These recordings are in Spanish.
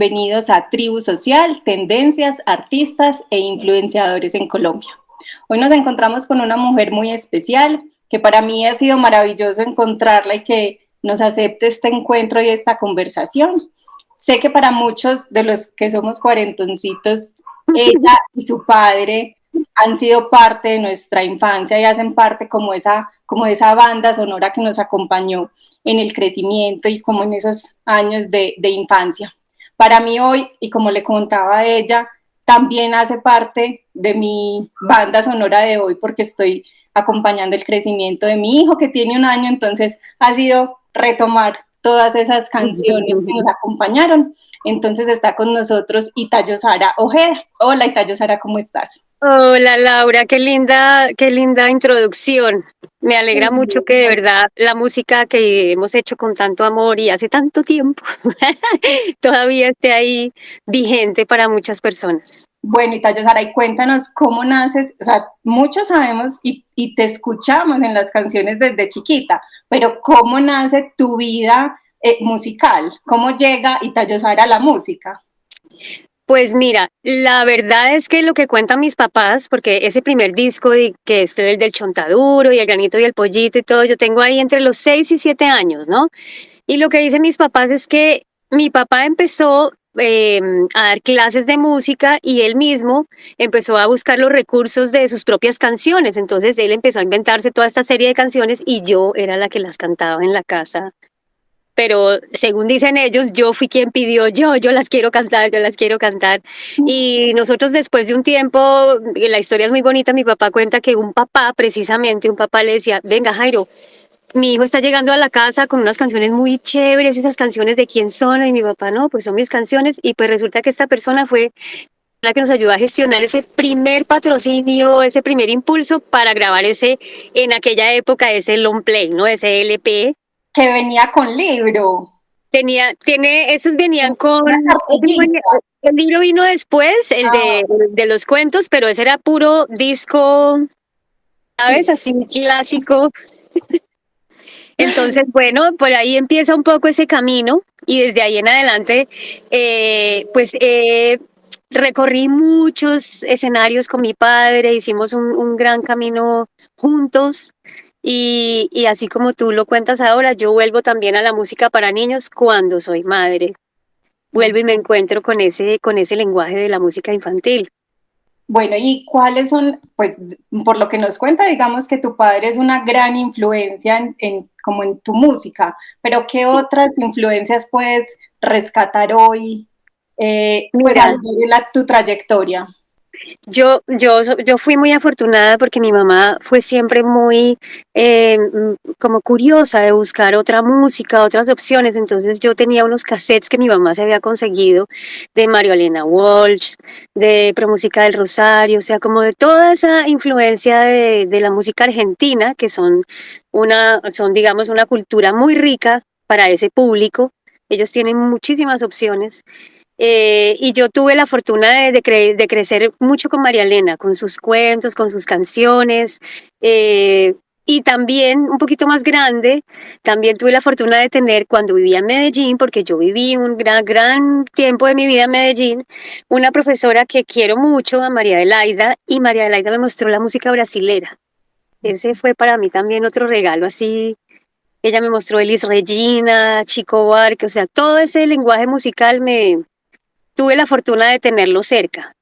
Bienvenidos a Tribu Social, Tendencias, Artistas e Influenciadores en Colombia. Hoy nos encontramos con una mujer muy especial, que para mí ha sido maravilloso encontrarla y que nos acepte este encuentro y esta conversación. Sé que para muchos de los que somos cuarentoncitos, ella y su padre han sido parte de nuestra infancia y hacen parte como de esa banda sonora que nos acompañó en el crecimiento y como en esos años de infancia. Para mí hoy, y como le contaba a ella, también hace parte de mi banda sonora de hoy porque estoy acompañando el crecimiento de mi hijo que tiene 1 año, entonces ha sido retomar todas esas canciones que nos acompañaron. Entonces está con nosotros Itayo Sara Ojeda. Hola Itayo Sara, ¿cómo estás? Hola Laura, qué linda introducción. Me alegra mucho que de verdad la música que hemos hecho con tanto amor y hace tanto tiempo todavía esté ahí vigente para muchas personas. Bueno, Itayo Sara, y cuéntanos cómo naces, o sea, muchos sabemos y te escuchamos en las canciones desde chiquita, pero ¿cómo nace tu vida musical? ¿Cómo llega Itayo Sara a la música? Pues mira, la verdad es que lo que cuentan mis papás, porque ese primer disco que es el del Chontaduro y el Granito y el Pollito y todo, yo tengo ahí entre los 6 y 7 años, ¿no? Y lo que dicen mis papás es que mi papá empezó a dar clases de música y él mismo empezó a buscar los recursos de sus propias canciones. Entonces él empezó a inventarse toda esta serie de canciones y yo era la que las cantaba en la casa. Pero según dicen ellos, yo fui quien pidió, yo las quiero cantar, yo las quiero cantar. Y nosotros después de un tiempo, la historia es muy bonita, mi papá cuenta que un papá, precisamente un papá le decía, venga Jairo, mi hijo está llegando a la casa con unas canciones muy chéveres, esas canciones de quién son, y mi papá no, pues son mis canciones, y pues resulta que esta persona fue la que nos ayudó a gestionar ese primer patrocinio, ese primer impulso para grabar en aquella época, ese long play, ¿no? Ese LP. Que venía con libro. Esos venían con, Una cartellita. el libro vino después, el de los cuentos, pero ese era puro disco, ¿sabes? Sí. Así clásico. Entonces, bueno, por ahí empieza un poco ese camino y desde ahí en adelante, pues recorrí muchos escenarios con mi padre, hicimos un gran camino juntos y así como tú lo cuentas ahora, yo vuelvo también a la música para niños cuando soy madre. Vuelvo y me encuentro con ese lenguaje de la música infantil. Bueno, ¿y cuáles son, pues, por lo que nos cuenta, digamos que tu padre es una gran influencia como en tu música, pero ¿qué Sí. otras influencias puedes rescatar hoy, pues, Mira, al ver tu trayectoria? yo fui muy afortunada porque mi mamá fue siempre muy como curiosa de buscar otra música, otras opciones. Entonces yo tenía unos cassettes que mi mamá se había conseguido de Mario Elena Walsh, de Promúsica del Rosario, o sea, como de toda esa influencia de la música argentina, que son, digamos, una cultura muy rica para ese público. Ellos tienen muchísimas opciones. Y yo tuve la fortuna de crecer mucho con María Elena, con sus cuentos, con sus canciones. Y también, un poquito más grande, también tuve la fortuna de tener, cuando vivía en Medellín, porque yo viví un gran tiempo de mi vida en Medellín, una profesora que quiero mucho, a María Adelaida, y María Adelaida me mostró la música brasilera. Ese fue para mí también otro regalo así. Ella me mostró Elis Regina, Chico Buarque, o sea, todo ese lenguaje musical tuve la fortuna de tenerlo cerca.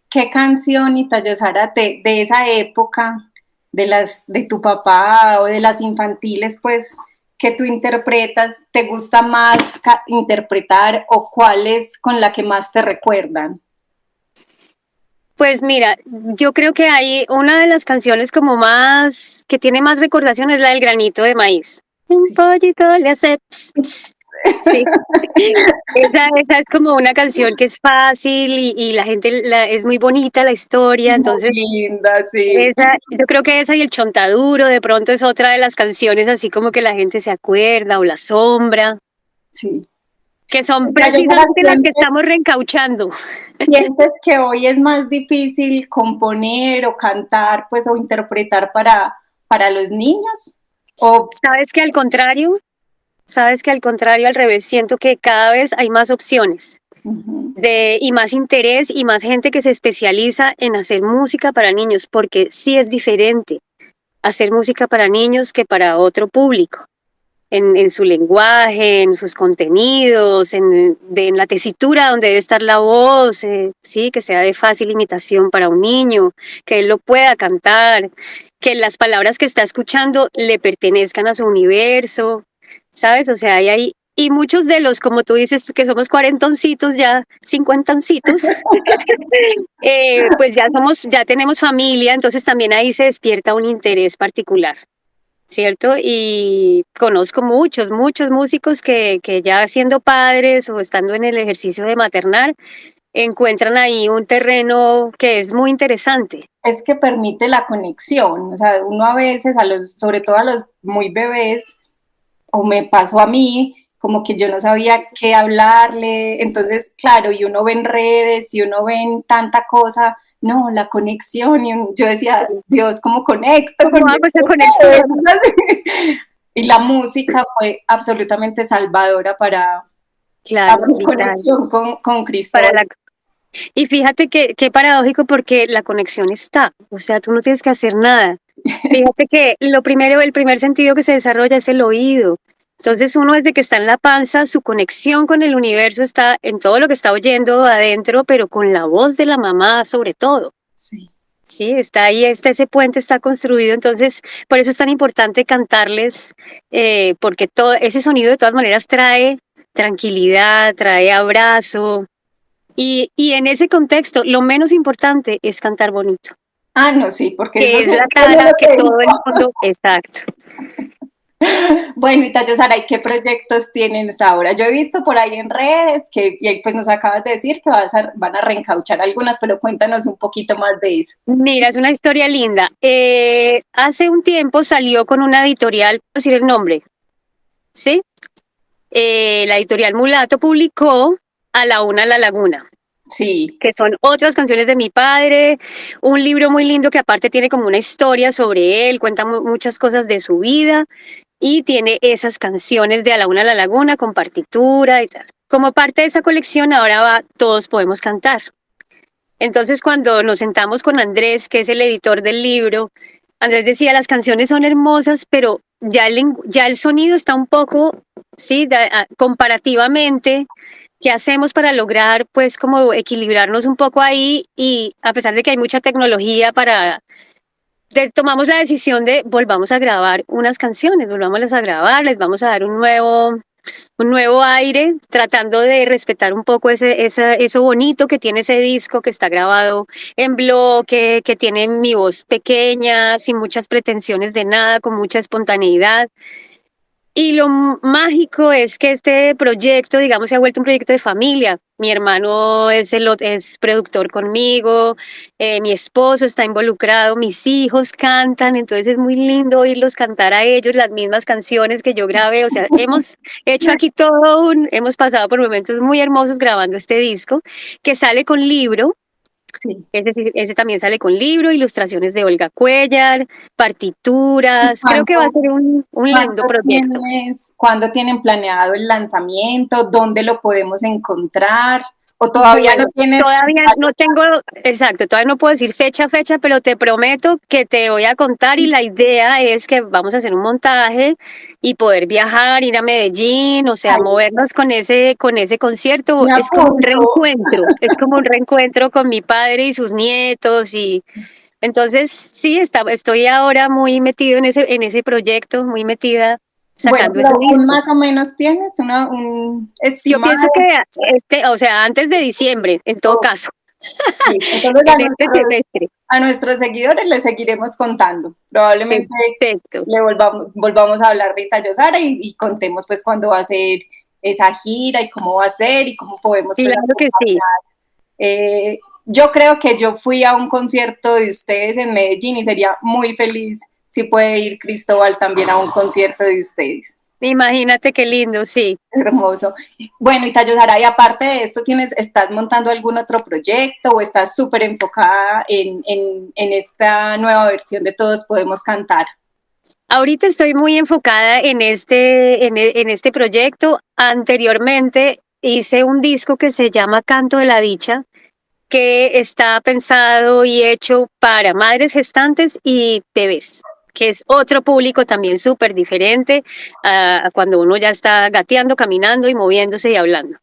¿Qué canción, Itayo Sara, de esa época, de tu papá o de las infantiles, pues, que tú interpretas, te gusta más interpretar o cuál es con la que más te recuerdan? Pues mira, yo creo que hay una de las canciones como más, que tiene más recordación es la del granito de maíz. Un pollito le hace ps, ps. Sí, esa es como una canción que es fácil y la gente es muy bonita la historia, Muy entonces linda, sí. yo creo que esa y el Chontaduro de pronto es otra de las canciones así como que la gente se acuerda o La Sombra, Sí. que son Itayo Sara, precisamente las que estamos reencauchando. ¿sientes que hoy es más difícil componer o cantar, pues, o interpretar para los niños? O ¿Sabes que al contrario? Sabes que al contrario, al revés, siento que cada vez hay más opciones. y más interés y más gente que se especializa en hacer música para niños, porque sí es diferente hacer música para niños que para otro público. En su lenguaje, en sus contenidos, en la tesitura donde debe estar la voz, sí, que sea de fácil imitación para un niño, que él lo pueda cantar, que las palabras que está escuchando le pertenezcan a su universo, ¿sabes? O sea, y muchos de los, como tú dices, que somos cuarentoncitos, ya cincuentancitos, pues ya tenemos familia, entonces también ahí se despierta un interés particular. ¿Cierto? Y conozco muchos músicos que ya siendo padres o estando en el ejercicio de maternar, encuentran ahí un terreno que es muy interesante. Es que permite la conexión, o sea, uno a veces, sobre todo a los muy bebés, o me pasó a mí, como que yo no sabía qué hablarle, entonces, claro, y uno ve en redes, y uno ve en tanta cosa, no, la conexión, y yo decía, Dios, ¿cómo conecto con ¿Cómo hago esa esto? conexión? Y la música fue absolutamente salvadora para Claro, mi vital. conexión con Para Cristóbal. la, y fíjate que qué paradójico porque la conexión está, o sea, tú no tienes que hacer nada. Fíjate que lo primero, el primer sentido que se desarrolla es el oído. Entonces uno desde que está en la panza, su conexión con el universo está en todo lo que está oyendo adentro, pero con la voz de la mamá sobre todo. Sí. Sí, está ahí, ese puente está construido, entonces por eso es tan importante cantarles, porque todo ese sonido de todas maneras trae tranquilidad, trae abrazo, y en ese contexto lo menos importante es cantar bonito, Ah, no, sí, porque que eso es la siempre yo cara lo que tengo. todo el mundo, exacto. Bueno, y Tayo Saray, ¿qué proyectos tienen ahora? Yo he visto por ahí en redes que y pues nos acabas de decir que van a reencauchar algunas, pero cuéntanos un poquito más de eso. Mira, es una historia linda. Hace un tiempo salió con una editorial, ¿puedo decir el nombre? ¿Sí? La editorial Mulato publicó A la una la laguna, Sí. que son otras canciones de mi padre, un libro muy lindo que aparte tiene como una historia sobre él, cuenta muchas cosas de su vida y tiene esas canciones de A la una a la laguna con partitura y tal. Como parte de esa colección ahora va Todos podemos cantar. Entonces cuando nos sentamos con Andrés, que es el editor del libro, Andrés decía, las canciones son hermosas, pero ya el sonido está un poco, sí, comparativamente. ¿Qué hacemos para lograr, pues, como equilibrarnos un poco ahí? Y a pesar de que hay mucha tecnología tomamos la decisión de volvamos a grabar unas canciones, volvámoslas a grabar, les vamos a dar un nuevo aire, tratando de respetar un poco eso bonito que tiene ese disco que está grabado en bloque, que tiene mi voz pequeña, sin muchas pretensiones de nada, con mucha espontaneidad. Y lo mágico es que este proyecto, digamos, se ha vuelto un proyecto de familia. Mi hermano es productor conmigo, mi esposo está involucrado, mis hijos cantan, entonces es muy lindo oírlos cantar a ellos las mismas canciones que yo grabé. O sea, hemos hecho aquí hemos pasado por momentos muy hermosos grabando este disco que sale con libro. Sí. Ese también sale con libro, ilustraciones de Olga Cuellar, ¿Y partituras. Creo que va a ser un lindo proyecto. cuándo tienen planeado el lanzamiento? ¿Dónde lo podemos encontrar? ¿O todavía no Bueno, tienes? todavía no tengo, exacto, todavía no puedo decir fecha, pero te prometo que te voy a contar y la idea es que vamos a hacer un montaje y poder viajar, ir a Medellín, o sea, Ay, movernos con ese concierto. me apunto. Es como un reencuentro con mi padre y sus nietos y entonces sí, estoy ahora muy metido en ese proyecto, muy metida Bueno, sacando ese pero un disco. más o menos tienes un Yo estimado. pienso que o sea, antes de diciembre, en todo Ok, caso. entonces En este semestre. a nuestros seguidores les seguiremos contando. Probablemente Perfecto. volvamos a hablar de Itayosara y contemos pues cuándo va a ser esa gira y cómo va a ser y cómo podemos pues Claro que sí. acompañar. Yo creo que yo fui a un concierto de ustedes en Medellín y sería muy feliz si puede ir Cristóbal también a un concierto de ustedes. Imagínate qué lindo, sí. Hermoso. Bueno, y Tayosara, y aparte de esto, ¿estás montando algún otro proyecto o estás súper enfocada en esta nueva versión de Todos Podemos Cantar? Ahorita estoy muy enfocada en en este proyecto. Anteriormente hice un disco que se llama Canto de la Dicha, que está pensado y hecho para madres gestantes y bebés, que es otro público también súper diferente a cuando uno ya está gateando, caminando y moviéndose y hablando.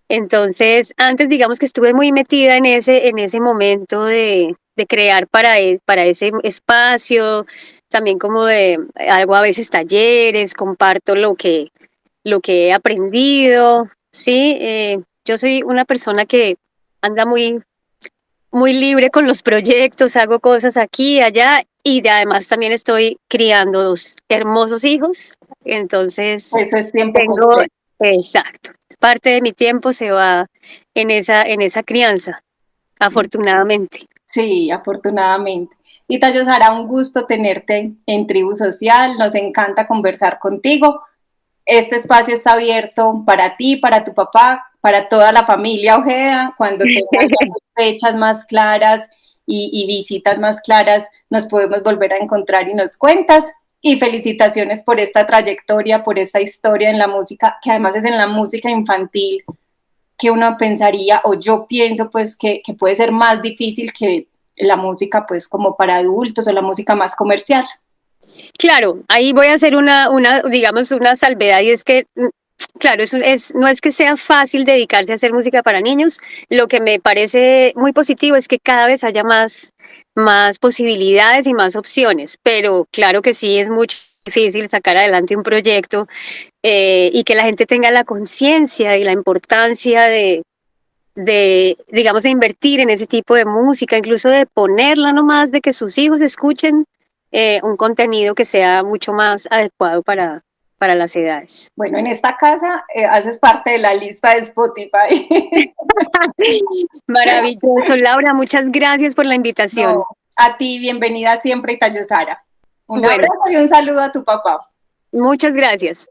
Entonces, antes digamos que estuve muy metida en ese momento de crear para ese espacio, también como de algo a veces talleres, comparto lo que he aprendido, ¿sí? Yo soy una persona que anda muy libre con los proyectos, hago cosas aquí y allá y además también estoy criando dos hermosos hijos, entonces Eso es tiempo tengo, completo. exacto, parte de mi tiempo se va en esa crianza, afortunadamente. Sí, afortunadamente. Y Tayo Sara, un gusto tenerte en Tribu Social. Nos encanta conversar contigo. Este espacio está abierto para ti, para tu papá, para toda la familia Ojeda. Cuando tengas fechas más claras y visitas más claras, nos podemos volver a encontrar y nos cuentas. Y felicitaciones por esta trayectoria, por esta historia en la música, que además es en la música infantil, que uno pensaría, o yo pienso pues que puede ser más difícil que la música pues como para adultos o la música más comercial. Claro, ahí voy a hacer digamos, una salvedad y es que, claro, no es que sea fácil dedicarse a hacer música para niños. Lo que me parece muy positivo es que cada vez haya más posibilidades y más opciones, pero claro que sí es mucho difícil sacar adelante un proyecto y que la gente tenga la conciencia y la importancia digamos, de invertir en ese tipo de música, incluso de ponerla nomás, de que sus hijos escuchen un contenido que sea mucho más adecuado para las edades. Bueno, en esta casa haces parte de la lista de Spotify. Maravilloso, Laura, muchas gracias por la invitación. No, a ti, bienvenida siempre, Tayo Sara. Un Bueno, abrazo y un saludo a tu papá. muchas gracias.